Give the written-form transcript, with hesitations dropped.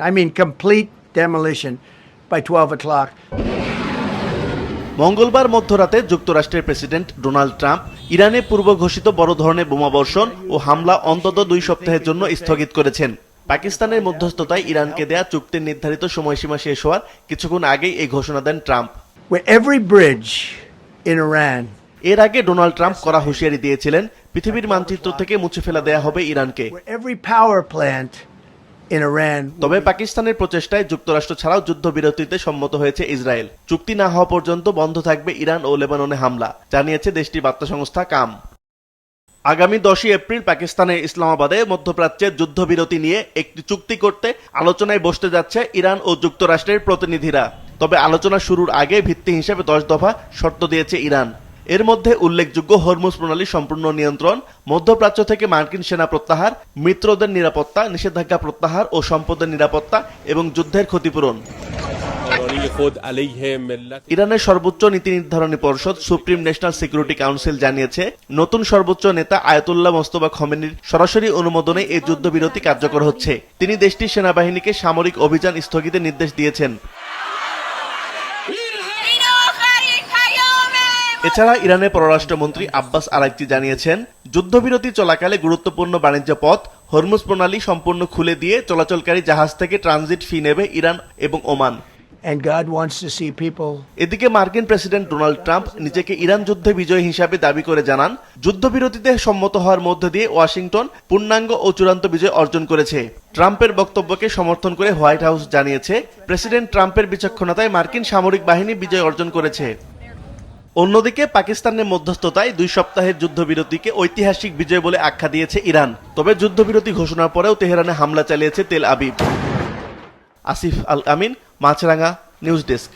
I mean complete demolition by 12 o'clock. মঙ্গলবার মধ্যরাতে যুক্তরাষ্ট্রের প্রেসিডেন্ট ডোনাল্ড ট্রাম্প ইরানে পূর্ব ঘোষিত বড় ধরনের বোমাবর্ষণ ও হামলা অন্তত 2 সপ্তাহের জন্য স্থগিত করেছেন। পাকিস্তানের মধ্যস্থতায় ইরানকে দেয়া চুক্তির নির্ধারিত সময়সীমা শেষ হওয়ার কিছুক্ষণ আগেই এই ঘোষণা দেন Trump. Where every bridge in Iran. এর আগে ডোনাল্ড ট্রাম্প কড়া হুঁশিয়ারি দিয়েছিলেন, পৃথিবীর মানচিত্র থেকে মুছে ফেলা দেয়া হবে ইরানকে। Where every power plant in Iran. তবে পাকিস্তানের প্রচেষ্টায় যুক্তরাষ্ট্র ছাড়াও যুদ্ধবিরতিতে সম্মত হয়েছে ইসরায়েল। চুক্তি না হওয়া পর্যন্ত বন্ধ থাকবে ইরান ও লেবাননে হামলা, জানিয়েছে দেশটির বার্তা সংস্থা কাম। আগামী 10 এপ্রিল পাকিস্তানের ইসলামাবাদে মধ্যপ্রাচ্যের যুদ্ধবিরতি নিয়ে একটি চুক্তি করতে আলোচনায় বসতে যাচ্ছে ইরান ও যুক্তরাষ্ট্রের প্রতিনিধিরা। তবে আলোচনা শুরুর আগে ভিত্তি হিসেবে 10 দফা শর্ত দিয়েছে ইরান। এর মধ্যে উল্লেখযোগ্য হরমুজ প্রণালীর সম্পূর্ণ নিয়ন্ত্রণ, মধ্যপ্রাচ্য থেকে মার্কিন সেনা প্রত্যাহার, মিত্রদের নিরাপত্তা, নিষেধাজ্ঞা প্রত্যাহার ও সম্পদের নিরাপত্তা এবং যুদ্ধের ক্ষতিপূরণ। ইরানের সর্বোচ্চ নীতি নির্ধারণী পরিষদ সুপ্রিম ন্যাশনাল সিকিউরিটি কাউন্সিল জানিয়েছে, নতুন সর্বোচ্চ নেতা আয়াতুল্লাহ মোস্তফা খমেনির সরাসরি অনুমোদনে এই যুদ্ধবিরতি কার্যকর হচ্ছে। তিনি দেশটির সেনাবাহিনীকে সামরিক অভিযান স্থগিতের নির্দেশ দিয়েছেন। এছাড়া ইরানের পররাষ্ট্রমন্ত্রী আব্বাস আরাগচি জানিয়েছেন, যুদ্ধবিরতি চলাকালে গুরুত্বপূর্ণ বাণিজ্য পথ হরমুজ প্রণালী সম্পূর্ণ খুলে দিয়ে চলাচলকারী জাহাজ থেকে ট্রানজিট ফি নেবে ইরান এবং Oman. And God wants to see people. এদিকে মার্কিন প্রেসিডেন্ট ডোনাল্ড ট্রাম্প নিজেকে ইরান যুদ্ধে বিজয়ী হিসাবে দাবি করে জানান, যুদ্ধবিরতিতে সম্মত হওয়ার মধ্য দিয়ে ওয়াশিংটন পূর্ণাঙ্গ ও চূড়ান্ত বিজয় অর্জন করেছে। ট্রাম্পের বক্তব্যকে সমর্থন করে হোয়াইট হাউস জানিয়েছে, প্রেসিডেন্ট ট্রাম্পের বিচক্ষণতায় মার্কিন সামরিক বাহিনী বিজয় অর্জন করেছে। অন্যদিকে পাকিস্তানের মধ্যস্থতায় 2 সপ্তাহের যুদ্ধবিরতিকে ঐতিহাসিক বিজয় বলে আখ্যা দিয়েছে ইরান। তবে যুদ্ধবিরতি ঘোষণার পরেও তেহরানে হামলা চালিয়েছে তেল আবিব। আসিফ আল আমিন, মাছরাঙ্গা, নিউজ ডেস্ক।